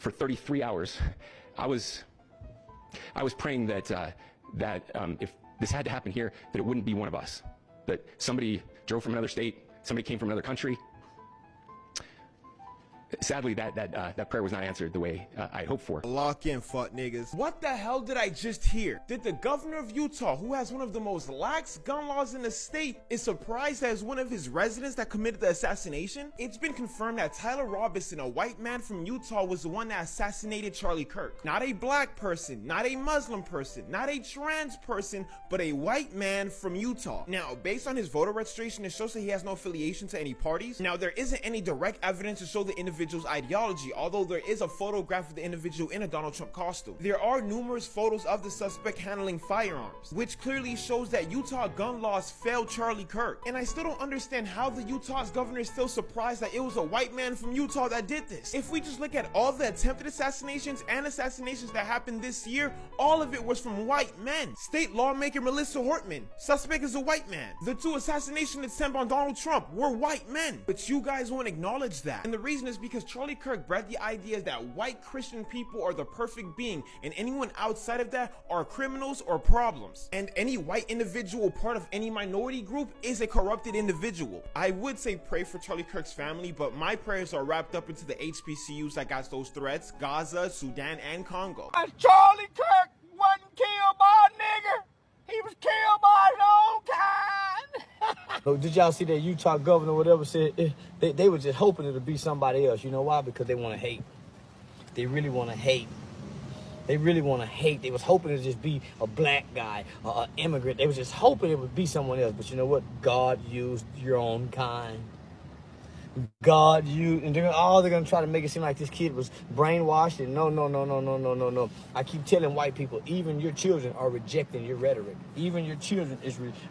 for 33 hours, I was praying that if this had to happen here, that it wouldn't be one of us, that somebody drove from another state, somebody came from another country. Sadly, that prayer was not answered the way I hoped for. Lock in, fuck niggas. What the hell did I just hear? Did the governor of Utah, who has one of the most lax gun laws in the state, is surprised as one of his residents that committed the assassination? It's been confirmed that Tyler Robinson, a white man from Utah, was the one that assassinated Charlie Kirk. Not a black person, not a Muslim person, not a trans person, but a white man from Utah. Now, based on his voter registration, it shows that he has no affiliation to any parties. Now, there isn't any direct evidence to show the individual's ideology, although there is a photograph of the individual in a Donald Trump costume. There are numerous photos of the suspect handling firearms, which clearly shows that Utah gun laws failed Charlie Kirk. And I still don't understand how the Utah's governor is still surprised that it was a white man from Utah that did this. If we just look at all the attempted assassinations and assassinations that happened this year, all of it was from white men. State lawmaker Melissa Hortman, suspect is a white man. The 2 assassination attempts on Donald Trump were white men. But you guys won't acknowledge that. And the reason is because Charlie Kirk bred the idea that white Christian people are the perfect being and anyone outside of that are criminals or problems. And any white individual part of any minority group is a corrupted individual. I would say pray for Charlie Kirk's family, but my prayers are wrapped up into the HBCUs that got those threats: Gaza, Sudan, and Congo. Charlie Kirk wasn't killed by a nigger. He was killed by his own kind. So did y'all see that Utah governor or whatever said they were just hoping it'll be somebody else? You know why? Because they want to hate. They really want to hate. They really want to hate. They was hoping it'd just be a black guy, an immigrant. They was just hoping it would be someone else. But you know what? God used your own kind. God used, and they're gonna try to make it seem like this kid was brainwashed. And no. I keep telling white people, even your children are rejecting your rhetoric. Even your children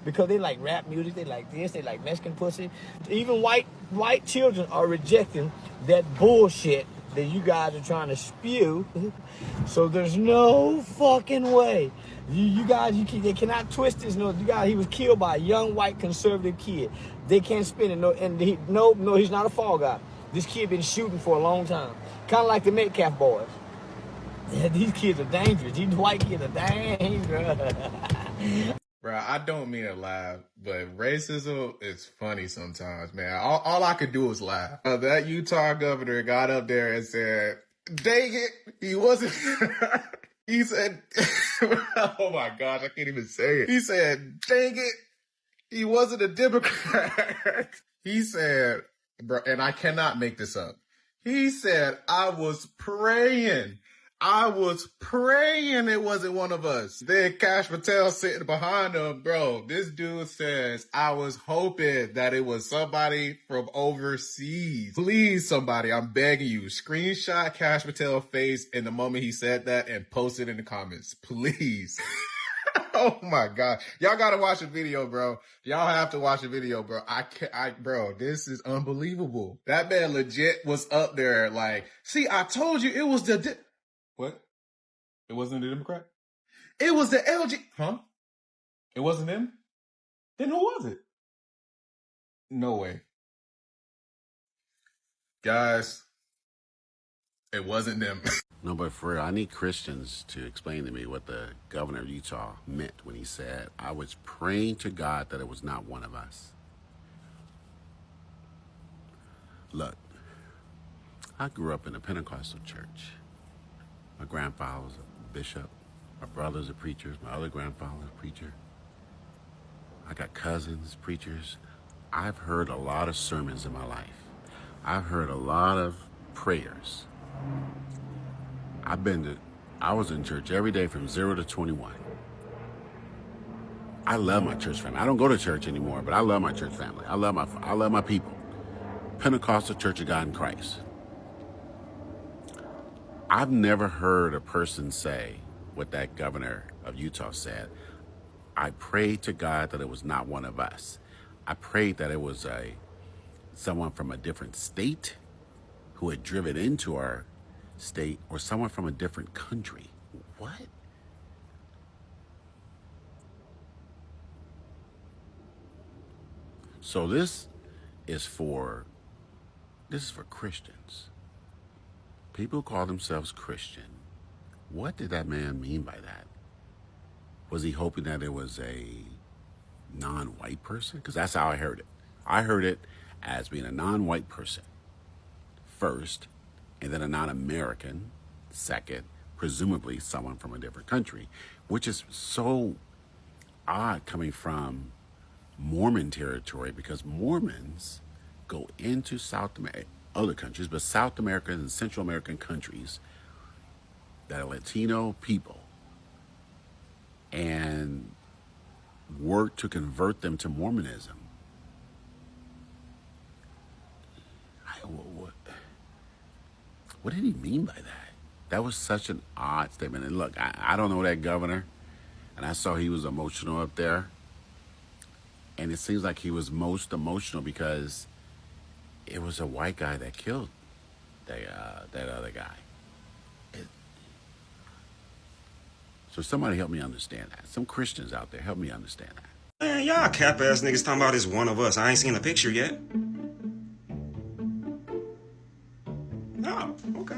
because they like rap music, they like this, they like Mexican pussy. Even white children are rejecting that bullshit that you guys are trying to spew. So there's no fucking way. They cannot twist this. No, you guys, he was killed by a young white conservative kid. They can't spin it. No, he's not a fall guy. This kid been shooting for a long time. Kind of like the Metcalf boys. Yeah, these kids are dangerous. These white kids are dangerous. Bro, I don't mean to laugh, but racism is funny sometimes, man. All I could do was laugh. That Utah governor got up there and said, dang it, he wasn't... He said, oh my gosh, I can't even say it. He said, dang it, he wasn't a Democrat. He said, bro, and I cannot make this up. He said, I was praying it wasn't one of us. Then Kash Patel sitting behind him, bro, this dude says, I was hoping that it was somebody from overseas. Please, somebody, I'm begging you, screenshot Kash Patel's face in the moment he said that and post it in the comments, please. Oh my God. Y'all gotta watch the video, bro. Y'all have to watch the video, bro. Bro, this is unbelievable. That man legit was up there like, see, I told you it was what? It wasn't the Democrat? It was the LG. Huh? It wasn't him? Then who was it? No way. Guys, it wasn't them. No, but for real, I need Christians to explain to me what the governor of Utah meant when he said, I was praying to God that it was not one of us. Look, I grew up in a Pentecostal church. My grandfather was a bishop. My brother's a preacher. My other grandfather's a preacher. I got cousins, preachers. I've heard a lot of sermons in my life. I've heard a lot of prayers. I was in church every day from 0 to 21. I love my church family. I don't go to church anymore, but I love my church family. I love my people. Pentecostal Church of God in Christ. I've never heard a person say what that governor of Utah said. I prayed to God that it was not one of us. I prayed that it was someone from a different state who had driven into our state or someone from a different country. What? So this is for Christians. People call themselves Christian. What did that man mean by that? Was he hoping that it was a non-white person? Because that's how I heard it. I heard it as being a non-white person first, and then a non-American second, presumably someone from a different country, which is so odd coming from Mormon territory, because Mormons go into South America, other countries, but South American and Central American countries that are Latino people, and work to convert them to Mormonism. What did he mean by that? That was such an odd statement. And look, I don't know that governor, and I saw he was emotional up there. And it seems like he was most emotional because it was a white guy that killed that other guy. So somebody help me understand that. Some Christians out there, help me understand that. Man, y'all cap ass niggas talking about it's one of us. I ain't seen a picture yet. Oh, okay.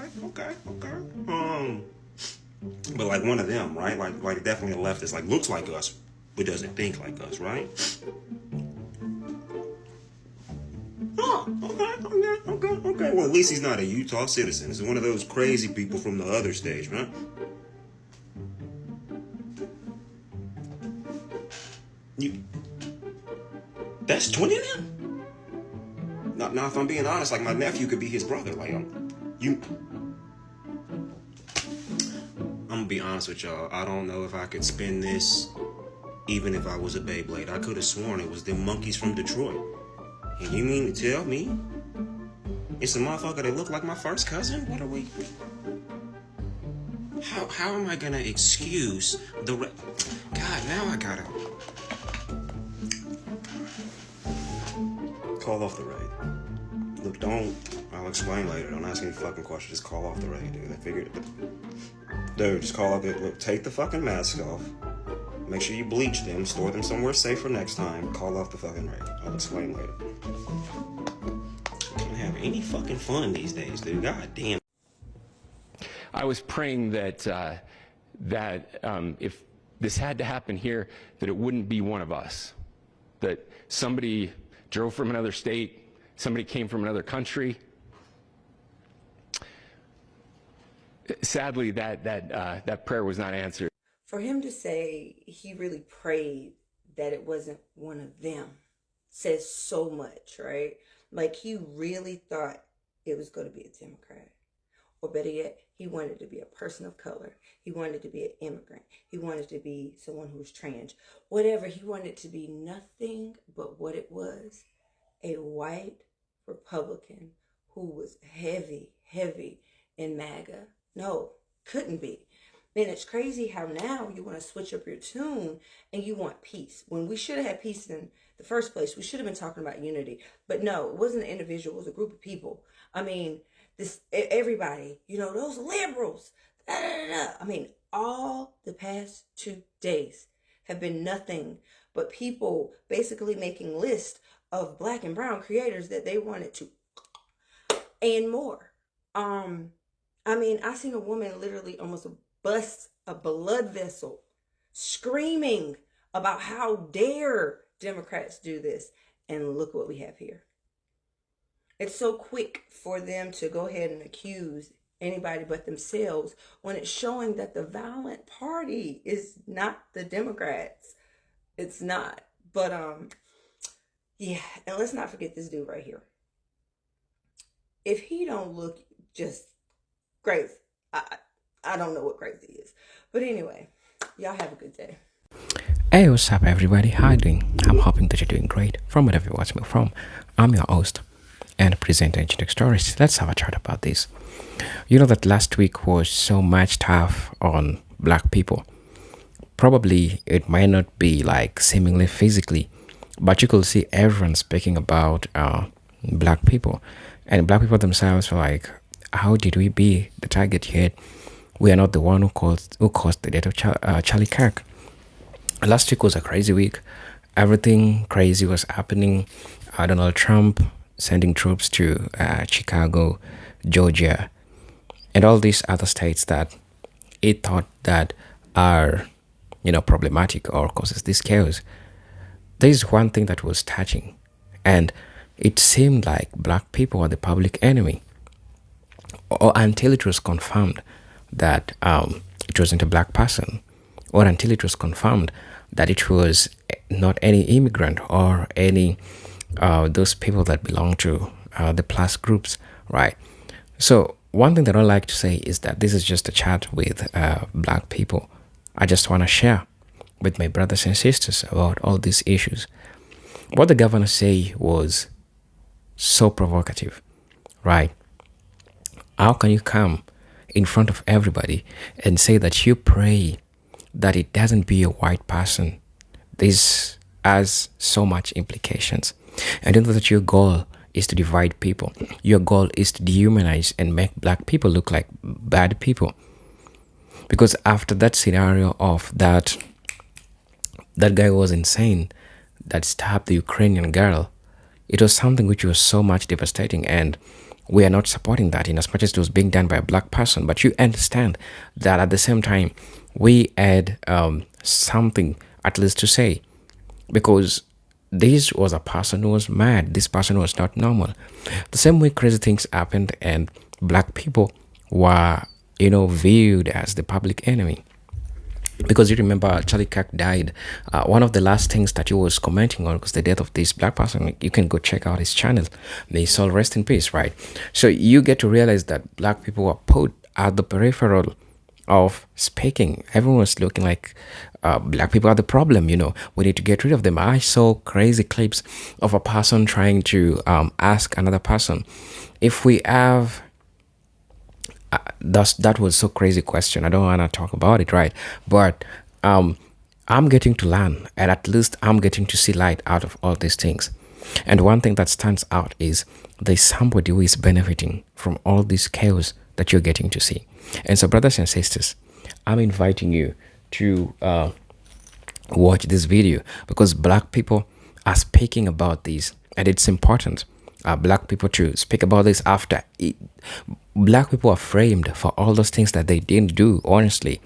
But like one of them, right? Like definitely a leftist, like looks like us, but doesn't think like us, right? Oh, okay. Well, at least he's not a Utah citizen. He's one of those crazy people from the other stage, right? That's 20 of them? Now, if I'm being honest, like my nephew could be his brother. Like, I'm gonna be honest with y'all. I don't know if I could spin this, even if I was a Beyblade. I could have sworn it was them monkeys from Detroit. And you mean to tell me it's a motherfucker that looked like my first cousin? What are we? How am I gonna excuse the God, now I gotta call off the raid. Look, I'll explain later. Don't ask any fucking questions. Just call off the raid, dude. I figured it. Dude, just call off it. Look, take the fucking mask off. Make sure you bleach them. Store them somewhere safe for next time. Call off the fucking raid. I'll explain later. Can't have any fucking fun these days, dude. God damn. I was praying that if this had to happen here, that it wouldn't be one of us, that somebody drove from another state, somebody came from another country. Sadly, that prayer was not answered. For him to say he really prayed that it wasn't one of them says so much, right? Like he really thought it was going to be a Democrat. Or better yet, he wanted to be a person of color. He wanted to be an immigrant. He wanted to be someone who was trans. Whatever, he wanted to be nothing but what it was. A white Republican who was heavy in MAGA. No, couldn't be. And it's crazy how now you want to switch up your tune and you want peace. When we should have had peace in the first place, we should have been talking about unity. But no, it wasn't an individual, it was a group of people. I mean, everybody, those liberals, I mean, all the past 2 days have been nothing but people basically making lists of black and brown creators that they wanted to and more. I mean, I seen a woman literally almost bust a blood vessel screaming about how dare Democrats do this. And look what we have here. It's so quick for them to go ahead and accuse anybody but themselves when it's showing that the violent party is not the Democrats. It's not. But, yeah. And let's not forget this dude right here. If he don't look just crazy, I don't know what crazy is. But anyway, y'all have a good day. Hey, what's up everybody? How you doing? I'm hoping that you're doing great from wherever you're watching me from. I'm your host and presenter Engineering Stories. Let's have a chat about this. You know that last week was so much tough on black people. Probably it might not be like seemingly physically, but you could see everyone speaking about black people, and black people themselves were like, how did we be the target yet? We are not the one who caused the death of Charlie Kirk. Last week was a crazy week. Everything crazy was happening. Donald Trump sending troops to Chicago, Georgia, and all these other states that it thought that are, problematic or causes this chaos. There is one thing that was touching, and it seemed like black people were the public enemy, or until it was confirmed that it wasn't a black person, or until it was confirmed that it was not any immigrant or any those people that belong to the plus groups, right? So one thing that I like to say is that this is just a chat with black people. I just want to share with my brothers and sisters about all these issues. What the governor say was so provocative, right? How can you come in front of everybody and say that you pray that it doesn't be a white person? This has so much implications. And you know that your goal is to divide people. Your goal is to dehumanize and make black people look like bad people. Because after that scenario of that guy was insane that stabbed the Ukrainian girl, it was something which was so much devastating, and we are not supporting that in as much as it was being done by a black person. But you understand that at the same time, we had something at least to say, because this was a person who was mad. This person was not normal. The same way crazy things happened and black people were, viewed as the public enemy. Because you remember Charlie Kirk died. One of the last things that he was commenting on was the death of this black person. You can go check out his channel. May his soul rest in peace, right? So you get to realize that black people were put at the peripheral of speaking. Everyone was looking like black people are the problem, we need to get rid of them. I saw crazy clips of a person trying to ask another person if we have that was so crazy question. I don't want to talk about it, right? But I'm getting to learn, and at least I'm getting to see light out of all these things. And one thing that stands out is there's somebody who is benefiting from all this chaos that you're getting to see. And so, brothers and sisters, I'm inviting you to watch this video, because black people are speaking about this, and it's important. Black people to speak about this after black people are framed for all those things that they didn't do, honestly,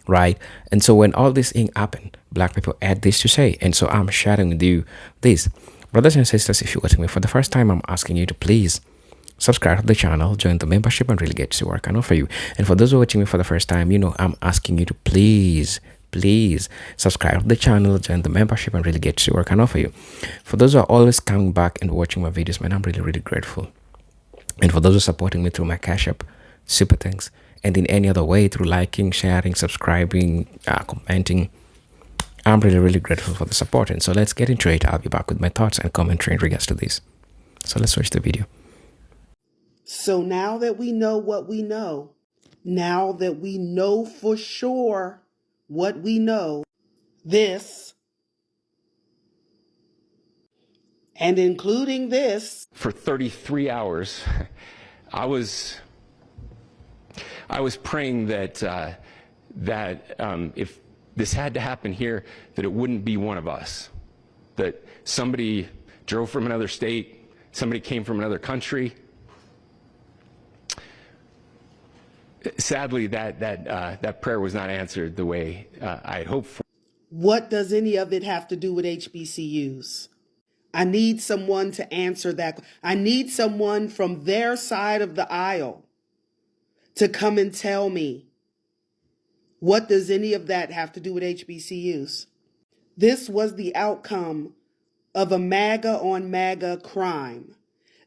right? And so when all this thing happened, black people had this to say. And so I'm sharing with you this. Brothers and sisters, if you're watching me for the first time, I'm asking you to please subscribe to the channel, join the membership, and really get to work I know for you. And for those who are watching me for the first time, I'm asking you to please subscribe to the channel, join the membership, and really get to work I know for you. For those who are always coming back and watching my videos, man, I'm really grateful. And for those who are supporting me through my Cash App, super thanks. And in any other way, through liking, sharing, subscribing, commenting, I'm really grateful for the support. And so let's get into it. I'll be back with my thoughts and commentary in regards to this. So let's watch the video. So now that we know what we know, now that we know for sure what we know, this, and including this. For 33 hours, I was praying that if this had to happen here, that it wouldn't be one of us, that somebody drove from another state, somebody came from another country. Sadly, that prayer was not answered the way I had hoped for. What does any of it have to do with HBCUs? I need someone to answer that. I need someone from their side of the aisle to come and tell me, what does any of that have to do with HBCUs? This was the outcome of a MAGA on MAGA crime.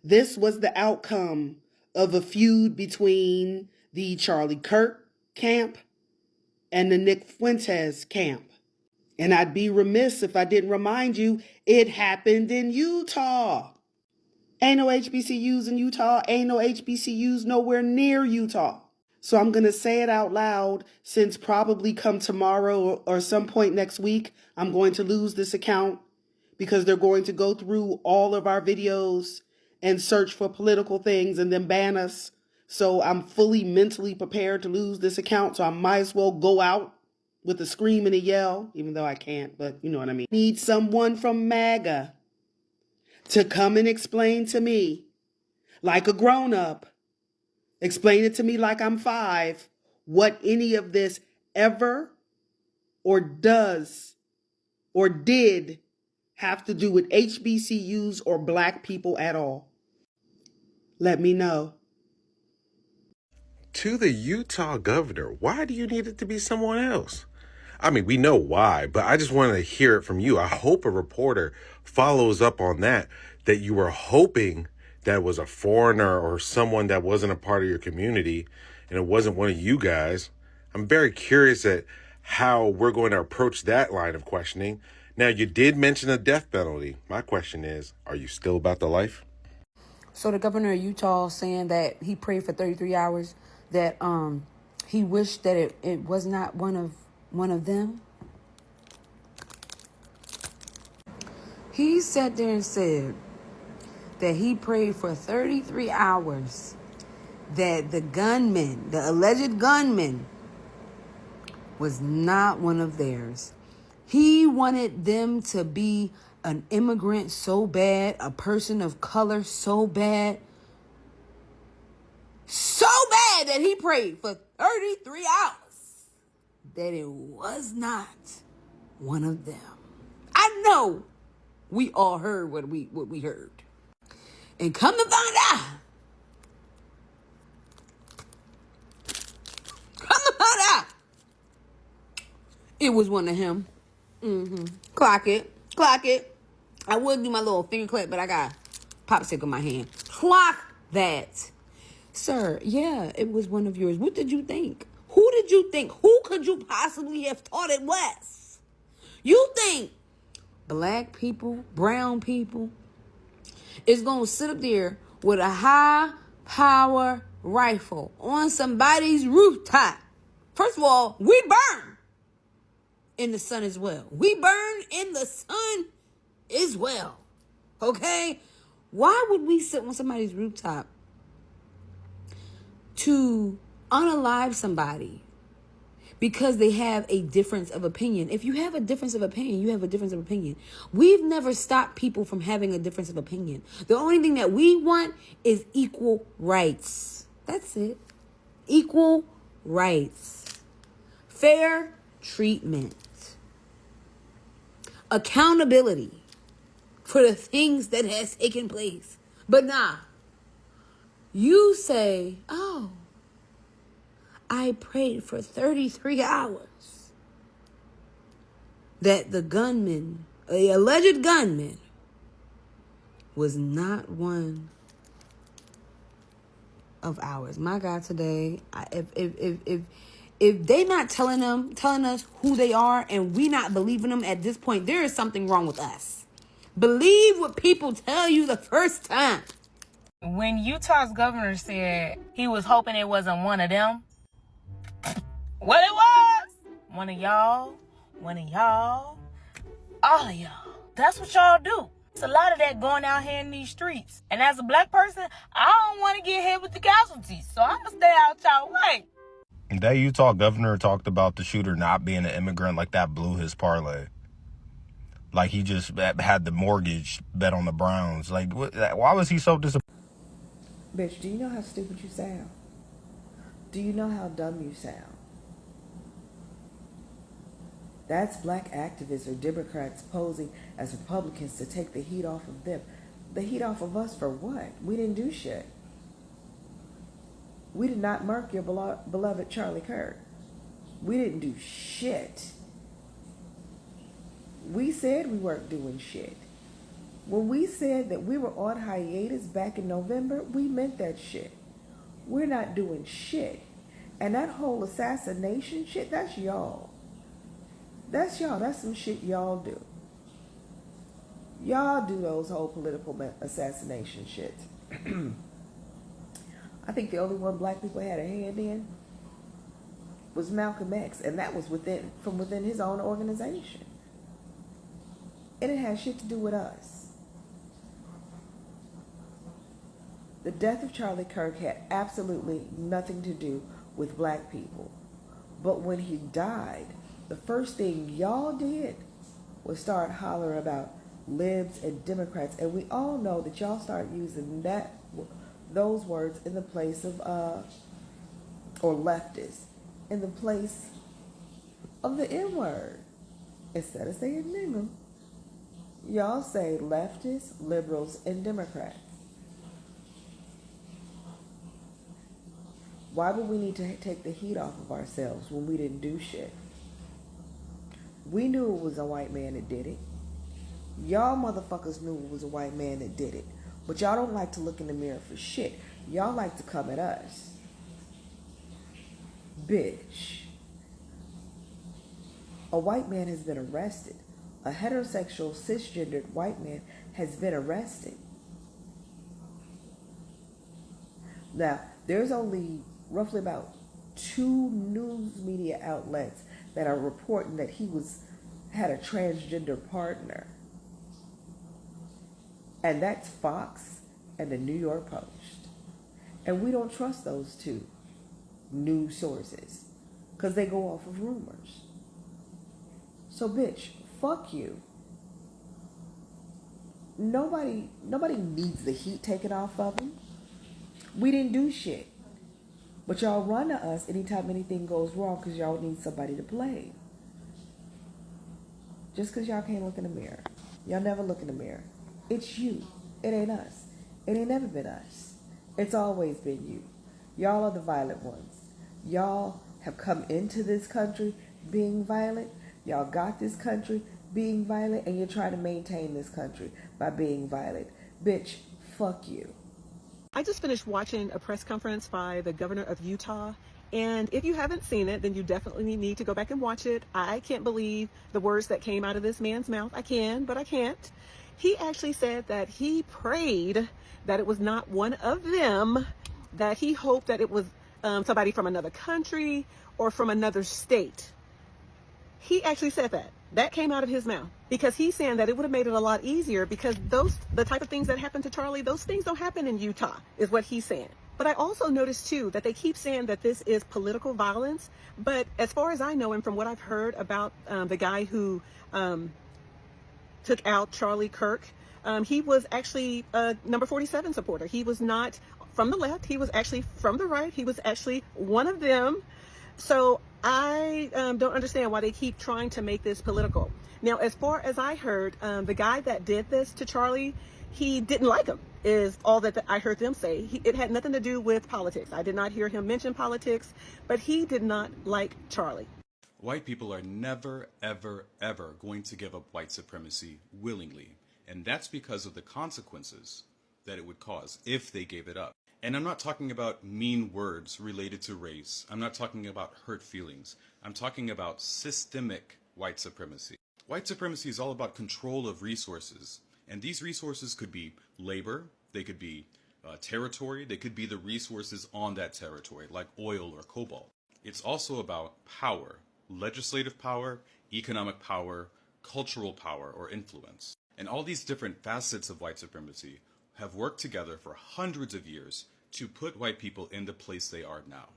This was the outcome of a feud between the Charlie Kirk camp and the Nick Fuentes camp. And I'd be remiss if I didn't remind you, it happened in Utah. Ain't no HBCUs in Utah. Ain't no HBCUs nowhere near Utah. So I'm going to say it out loud, since probably come tomorrow or some point next week, I'm going to lose this account, because they're going to go through all of our videos and search for political things and then ban us. So I'm fully mentally prepared to lose this account. So I might as well go out with a scream and a yell, even though I can't, but you know what I mean. Need someone from MAGA to come and explain to me, like a grown-up, Explain it to me like I'm 5, what any of this ever or does or did have to do with HBCUs or black people at all. Let me know. To the Utah governor, why do you need it to be someone else? I mean, we know why, but I just wanted to hear it from you. I hope a reporter follows up on that you were hoping that was a foreigner or someone that wasn't a part of your community and it wasn't one of you guys. I'm very curious at how we're going to approach that line of questioning. Now, you did mention the death penalty. My question is, are you still about the life? So the governor of Utah saying that he prayed for 33 hours, that he wished that it was not one of them. He sat there and said that he prayed for 33 hours that the gunman, the alleged gunman, was not one of theirs. He wanted them to be an immigrant so bad, a person of color so bad that he prayed for 33 hours that it was not one of them. I know we all heard what we heard. And come to find out, it was one of him. Clock it. I would do my little finger clip, but I got a popsicle in my hand. Clock that. Sir, yeah, it was one of yours. What did you think? Who did you think? Who could you possibly have thought it was? You think black people, brown people, is going to sit up there with a high-power rifle on somebody's rooftop? First of all, we burn in the sun as well. Okay? Why would we sit on somebody's rooftop to unalive somebody because they have a difference of opinion? If you have a difference of opinion, you have a difference of opinion. We've never stopped people from having a difference of opinion. The only thing that we want is equal rights. That's it. Equal rights. Fair treatment. Accountability for the things that has taken place. But nah, you say, oh, I prayed for 33 hours that the gunman, the alleged gunman, was not one of ours. My God, today, if they not telling us who they are and we not believing them at this point, there is something wrong with us. Believe what people tell you the first time. When Utah's governor said he was hoping it wasn't one of them, well, it was. One of y'all, all of y'all. That's what y'all do. It's a lot of that going out here in these streets. And as a black person, I don't want to get hit with the casualties. So I'm going to stay out y'all way. That Utah governor talked about the shooter not being an immigrant, like that blew his parlay. Like he just had the mortgage bet on the Browns. Like, why was he so disappointed? Bitch, do you know how stupid you sound? Do you know how dumb you sound? That's black activists or Democrats posing as Republicans to take the heat off of them. The heat off of us for what? We didn't do shit. We did not murk your beloved Charlie Kirk. We didn't do shit. We said we weren't doing shit. When we said that we were on hiatus back in November, we meant that shit. We're not doing shit. And that whole assassination shit, that's y'all. That's y'all. That's some shit y'all do. Y'all do those whole political assassination shit. I think the only one black people had a hand in was Malcolm X, and that was from within his own organization. And it had shit to do with us. The death of Charlie Kirk had absolutely nothing to do with black people. But when he died, the first thing y'all did was start hollering about libs and Democrats. And we all know that y'all start using those words in the place of or leftist in the place of the N word. Instead of saying nigga, y'all say leftists, liberals, and Democrats. Why would we need to take the heat off of ourselves when we didn't do shit? We knew it was a white man that did it. Y'all motherfuckers knew it was a white man that did it. But y'all don't like to look in the mirror for shit. Y'all like to come at us. Bitch. A white man has been arrested. A heterosexual, cisgendered white man has been arrested. Now, there's only roughly about 2 news media outlets that are reporting that he had a transgender partner. And that's Fox and the New York Post. And we don't trust those 2 news sources because they go off of rumors. So bitch, fuck you. Nobody needs the heat taken off of them. We didn't do shit. But y'all run to us anytime anything goes wrong because y'all need somebody to blame. Just because y'all can't look in the mirror. Y'all never look in the mirror. It's you. It ain't us. It ain't never been us. It's always been you. Y'all are the violent ones. Y'all have come into this country being violent. Y'all got this country being violent, and you're trying to maintain this country by being violent. Bitch, fuck you. I just finished watching a press conference by the governor of Utah, and if you haven't seen it, then you definitely need to go back and watch it. I can't believe the words that came out of this man's mouth. I can, but I can't. He actually said that he prayed that it was not one of them, that he hoped that it was somebody from another country or from another state. He actually said that. That came out of his mouth because he's saying that it would have made it a lot easier because the type of things that happened to Charlie, those things don't happen in Utah, is what he's saying. But I also noticed too that they keep saying that this is political violence. But as far as I know, and from what I've heard about the guy who took out Charlie Kirk, he was actually a number 47 supporter. He was not from the left. He was actually from the right. He was actually one of them. So I don't understand why they keep trying to make this political. Now, as far as I heard, the guy that did this to Charlie, he didn't like him, is all that I heard them say. It had nothing to do with politics. I did not hear him mention politics, but he did not like Charlie. White people are never, ever, ever going to give up white supremacy willingly. And that's because of the consequences that it would cause if they gave it up. And I'm not talking about mean words related to race. I'm not talking about hurt feelings. I'm talking about systemic white supremacy. White supremacy is all about control of resources. And these resources could be labor, they could be territory, they could be the resources on that territory, like oil or cobalt. It's also about power, legislative power, economic power, cultural power, or influence. And all these different facets of white supremacy have worked together for hundreds of years to put white people in the place they are now.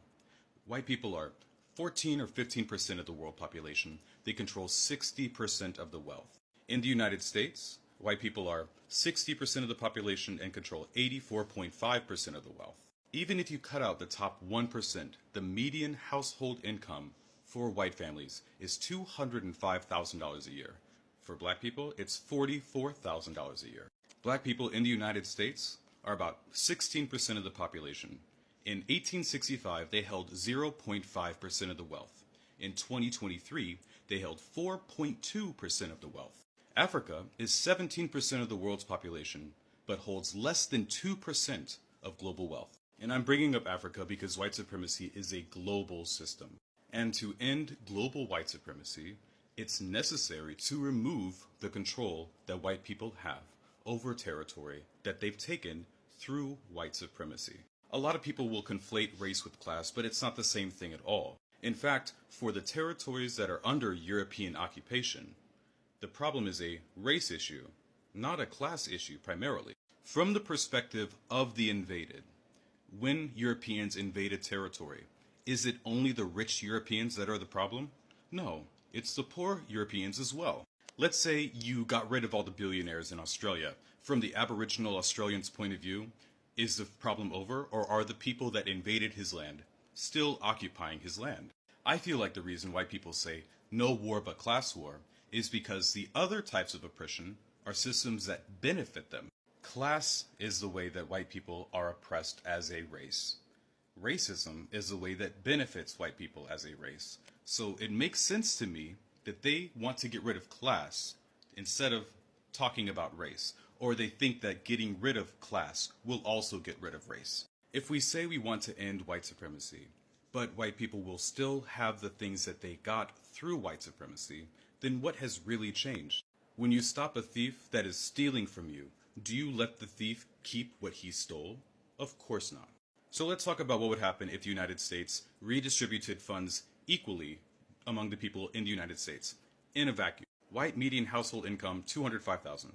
White people are 14 or 15% of the world population. They control 60% of the wealth. In the United States, white people are 60% of the population and control 84.5% of the wealth. Even if you cut out the top 1%, the median household income for white families is $205,000 a year. For black people, it's $44,000 a year. Black people in the United States are about 16% of the population. In 1865, they held 0.5% of the wealth. In 2023, they held 4.2% of the wealth. Africa is 17% of the world's population, but holds less than 2% of global wealth. And I'm bringing up Africa because white supremacy is a global system. And to end global white supremacy, it's necessary to remove the control that white people have over territory that they've taken through white supremacy. A lot of people will conflate race with class, but it's not the same thing at all. In fact, for the territories that are under European occupation, the problem is a race issue, not a class issue primarily. From the perspective of the invaded, when Europeans invaded territory, is it only the rich Europeans that are the problem? No, it's the poor Europeans as well. Let's say you got rid of all the billionaires in Australia. From the Aboriginal Australians' point of view, Is the problem over, or are the people that invaded his land still occupying his land? I feel like the reason why people say no war but class war is because the other types of oppression are systems that benefit them. Class is the way that white people are oppressed as a race. Racism is the way that benefits white people as a race. So it makes sense to me that they want to get rid of class instead of talking about race, or they think that getting rid of class will also get rid of race. If we say we want to end white supremacy, but white people will still have the things that they got through white supremacy, then what has really changed? When you stop a thief that is stealing from you, do you let the thief keep what he stole? Of course not. So let's talk about what would happen if the United States redistributed funds equally among the people in the United States, in a vacuum. White median household income, $205,000.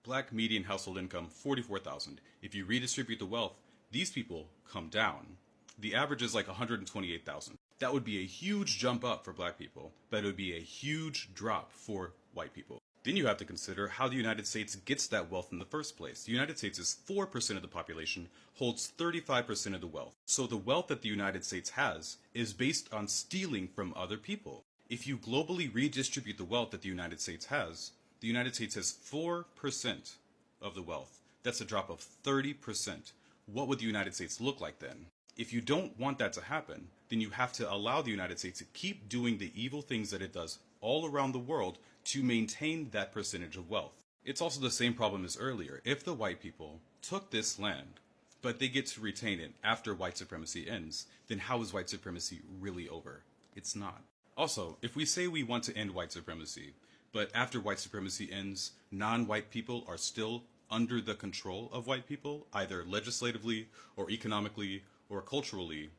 Black median household income, $44,000. If you redistribute the wealth, these people come down. The average is like $128,000. That would be a huge jump up for black people, but it would be a huge drop for white people. Then you have to consider how the United States gets that wealth in the first place. The United States is 4% of the population, holds 35% of the wealth. So the wealth that the United States has is based on stealing from other people. If you globally redistribute the wealth that the United States has 4% of the wealth. That's a drop of 30%. What would the United States look like then? If you don't want that to happen, then you have to allow the United States to keep doing the evil things that it does all around the world to maintain that percentage of wealth. It's also the same problem as earlier. If the white people took this land, but they get to retain it after white supremacy ends, then how is white supremacy really over? It's not. Also, if we say we want to end white supremacy, but after white supremacy ends, non-white people are still under the control of white people, either legislatively or economically or culturally,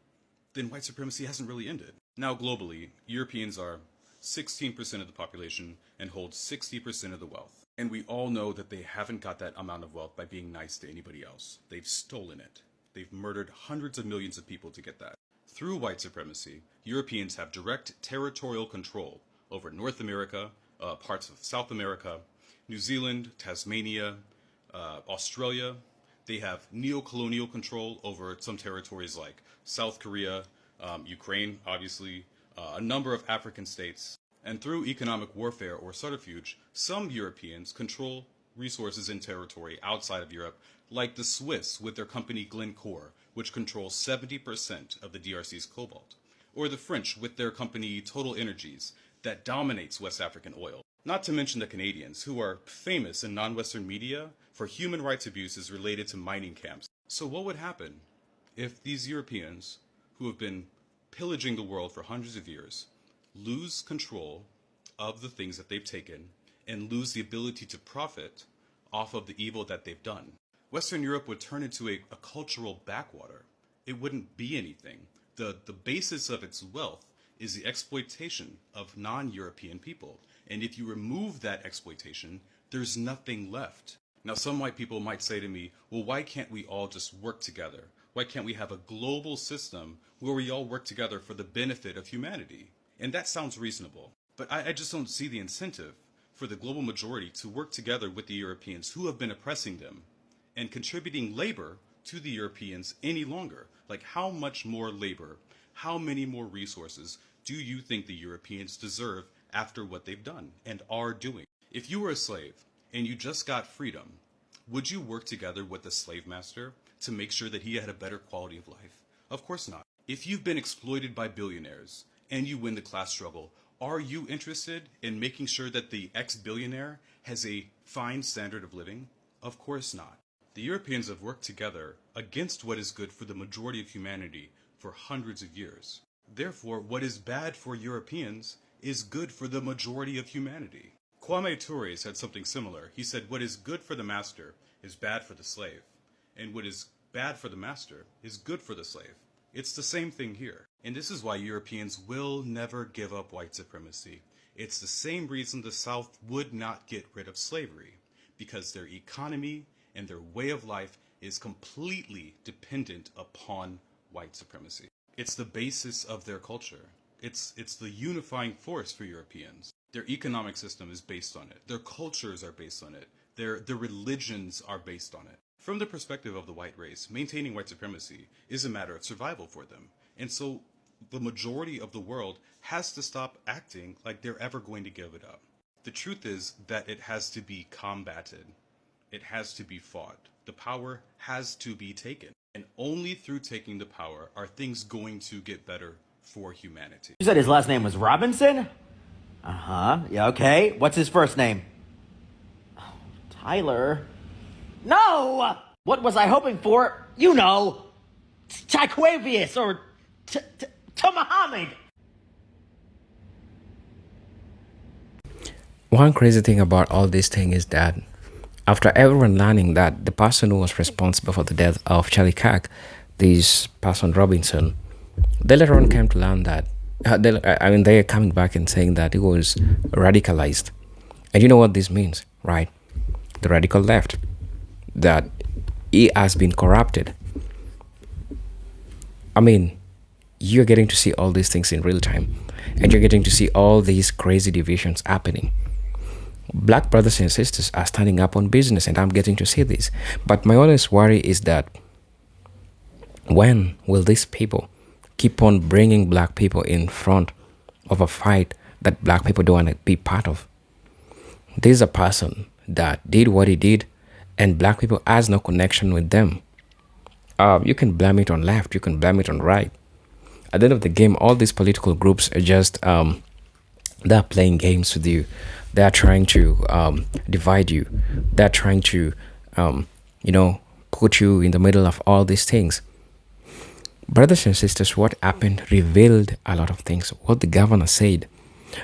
then white supremacy hasn't really ended. Now globally, Europeans are 16% of the population and hold 60% of the wealth. And we all know that they haven't got that amount of wealth by being nice to anybody else. They've stolen it. They've murdered hundreds of millions of people to get that. Through white supremacy, Europeans have direct territorial control over North America, parts of South America, New Zealand, Tasmania, Australia. They have neo-colonial control over some territories like South Korea, Ukraine, obviously, a number of African states. And through economic warfare or subterfuge, some Europeans control resources and territory outside of Europe, like the Swiss with their company Glencore, which controls 70% of the DRC's cobalt, or the French with their company Total Energies that dominates West African oil. Not to mention the Canadians, who are famous in non-Western media for human rights abuses related to mining camps. So what would happen if these Europeans, who have been pillaging the world for hundreds of years, lose control of the things that they've taken and lose the ability to profit off of the evil that they've done? Western Europe would turn into a cultural backwater. It wouldn't be anything. The basis of its wealth is the exploitation of non-European people. And if you remove that exploitation, there's nothing left. Now, some white people might say to me, well, why can't we all just work together? Why can't we have a global system where we all work together for the benefit of humanity? And that sounds reasonable. But I just don't see the incentive for the global majority to work together with the Europeans who have been oppressing them and contributing labor to the Europeans any longer. Like, how much more labor, how many more resources do you think the Europeans deserve after what they've done and are doing? If you were a slave and you just got freedom, would you work together with the slave master to make sure that he had a better quality of life? Of course not. If you've been exploited by billionaires and you win the class struggle, are you interested in making sure that the ex-billionaire has a fine standard of living? Of course not. The Europeans have worked together against what is good for the majority of humanity for hundreds of years. Therefore, what is bad for Europeans is good for the majority of humanity. Kwame Ture said something similar. He said, what is good for the master is bad for the slave, and what is bad for the master is good for the slave. It's the same thing here. And this is why Europeans will never give up white supremacy. It's the same reason the South would not get rid of slavery, because their economy and their way of life is completely dependent upon white supremacy. It's the basis of their culture. It's the unifying force for Europeans. Their economic system is based on it. Their cultures are based on it. Their religions are based on it. From the perspective of the white race, maintaining white supremacy is a matter of survival for them. And so the majority of the world has to stop acting like they're ever going to give it up. The truth is that it has to be combated. It has to be fought. The power has to be taken. And only through taking the power are things going to get better for humanity. You said his last name was Robinson? Uh-huh. Yeah, okay. What's his first name? Oh, Tyler. No! What was I hoping for? You know, Chiquavius or Muhammad. One crazy thing about all this thing is that after everyone learning that the person who was responsible for the death of Charlie Kirk, this person Robinson, they later on came to learn that, they're coming back and saying that he was radicalized. And you know what this means, right? The radical left. That he has been corrupted. I mean, you're getting to see all these things in real time. And you're getting to see all these crazy divisions happening. Black brothers and sisters are standing up on business, and I'm getting to see this. But my honest worry is that when will these people keep on bringing black people in front of a fight that black people don't want to be part of? There's a person that did what he did, and black people has no connection with them. You can blame it on left, you can blame it on right. At the end of the game, all these political groups are just they're playing games with you. They're trying to divide you. They're trying to put you in the middle of all these things. Brothers and sisters, what happened revealed a lot of things. What the governor said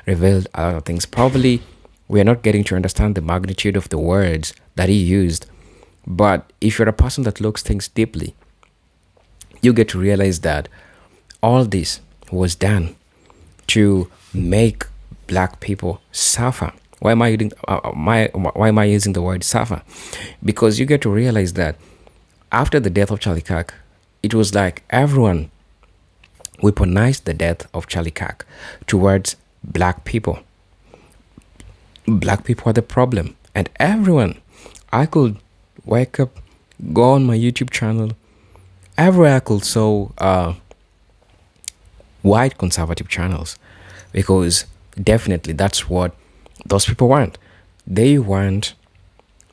revealed a lot of things. Probably we are not getting to understand the magnitude of the words that he used. But if you're a person that looks things deeply, you get to realize that all this was done to make black people suffer. Why am I using the word suffer? Because you get to realize that after the death of Charlie Kirk, it was like everyone weaponized the death of Charlie Kirk towards black people. Black people are the problem. And everyone, I could wake up, go on my YouTube channel, everywhere I could saw white conservative channels, because definitely that's what those people want. They want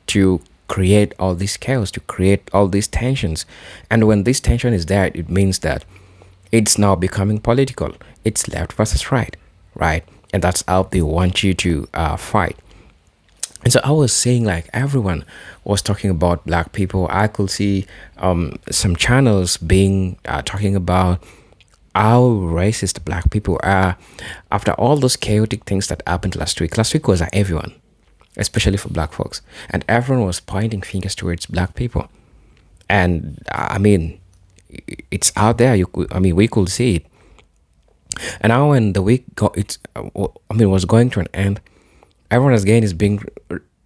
to create all this chaos, to create all these tensions. And when this tension is there, it means that it's now becoming political. It's left versus right, right? And that's how they want you to fight. And so I was saying, like, everyone was talking about black people. I could see some channels being talking about how racist black people are after all those chaotic things that happened last week. Last week was a heavy one, especially for black folks. And everyone was pointing fingers towards black people. And I mean, it's out there. We could see it. And now when the week was going to an end, everyone again is being,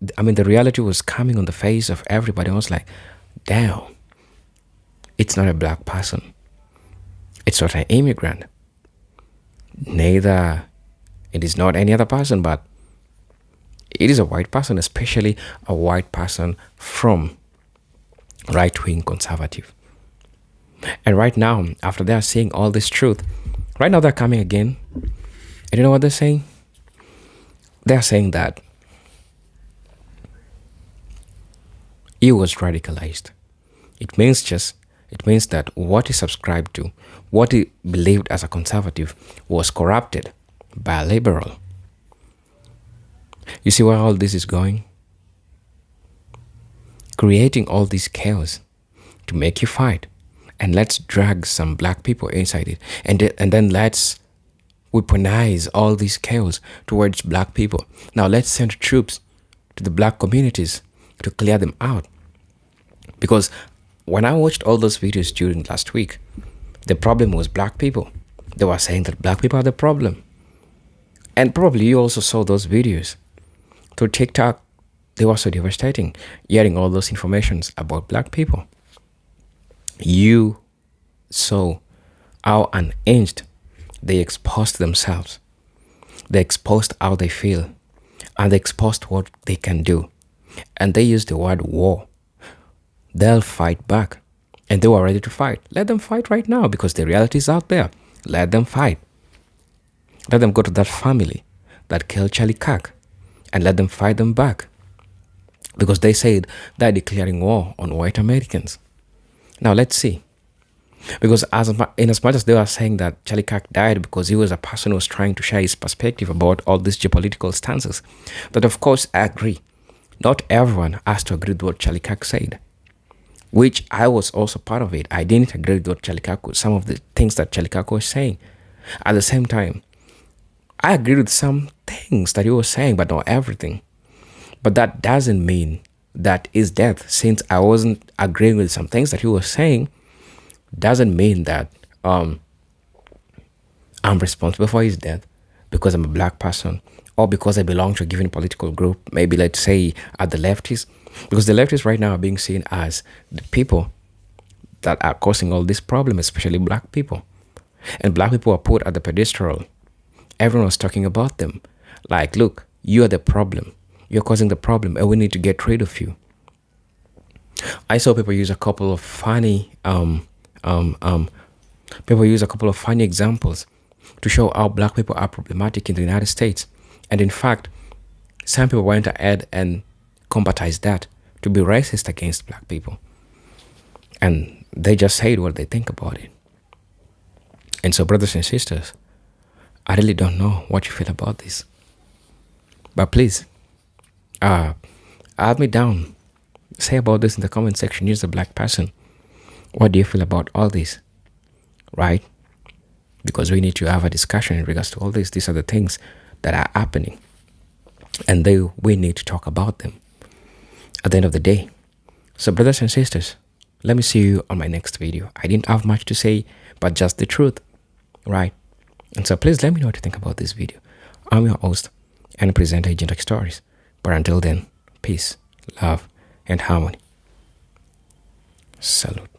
the reality was coming on the face of everybody. I was like, damn, it's not a black person. It's not an immigrant. Neither, it is not any other person, but it is a white person, especially a white person from right-wing conservative. And right now, after they are seeing all this truth, right now they're coming again. And you know what they're saying? They're saying that he was radicalized. It means that what he subscribed to, what he believed as a conservative, was corrupted by a liberal. You see where all this is going? Creating all this chaos to make you fight. And let's drag some black people inside it. And then let's weaponize all this chaos towards black people. Now let's send troops to the black communities to clear them out. Because when I watched all those videos during last week, the problem was black people. They were saying that black people are the problem. And probably you also saw those videos. Through TikTok, they were so devastating, hearing all those informations about black people. You saw how unhinged they exposed themselves. They exposed how they feel. And they exposed what they can do. And they used the word war. they'll fight back. And they were ready to fight. Let them fight right now because the reality is out there. Let them fight. Let them go to that family that killed Charlie Kirk and let them fight them back. Because they said they're declaring war on white Americans. Now let's see. Because in as much as they were saying that Charlie Kirk died because he was a person who was trying to share his perspective about all these geopolitical stances, that of course I agree. Not everyone has to agree with what Charlie Kirk said, which I was also part of it. I didn't agree with what Charlie Kirk, some of the things that Charlie Kirk was saying. At the same time, I agreed with some things that he was saying, but not everything. But that doesn't mean that his death, since I wasn't agreeing with some things that he was saying, doesn't mean that I'm responsible for his death because I'm a black person or because I belong to a given political group, maybe let's say at the leftists, because the leftists right now are being seen as the people that are causing all this problem, especially black people. And black people are put at the pedestal. Everyone was talking about them. Like, look, you are the problem. You're causing the problem and we need to get rid of you. I saw people use a couple of funny examples to show how black people are problematic in the United States. And in fact, some people went ahead and combatized that to be racist against black people. And they just said what they think about it. And so, brothers and sisters, I really don't know what you feel about this. But please, add me down. Say about this in the comment section. Use a black person. What do you feel about all this? Right? Because we need to have a discussion in regards to all this. These are the things that are happening. And we need to talk about them at the end of the day. So brothers and sisters, let me see you on my next video. I didn't have much to say, but just the truth. Right? And so please let me know what you think about this video. I'm your host and presenter, Agent X Stories. But until then, peace, love, and harmony. Salute.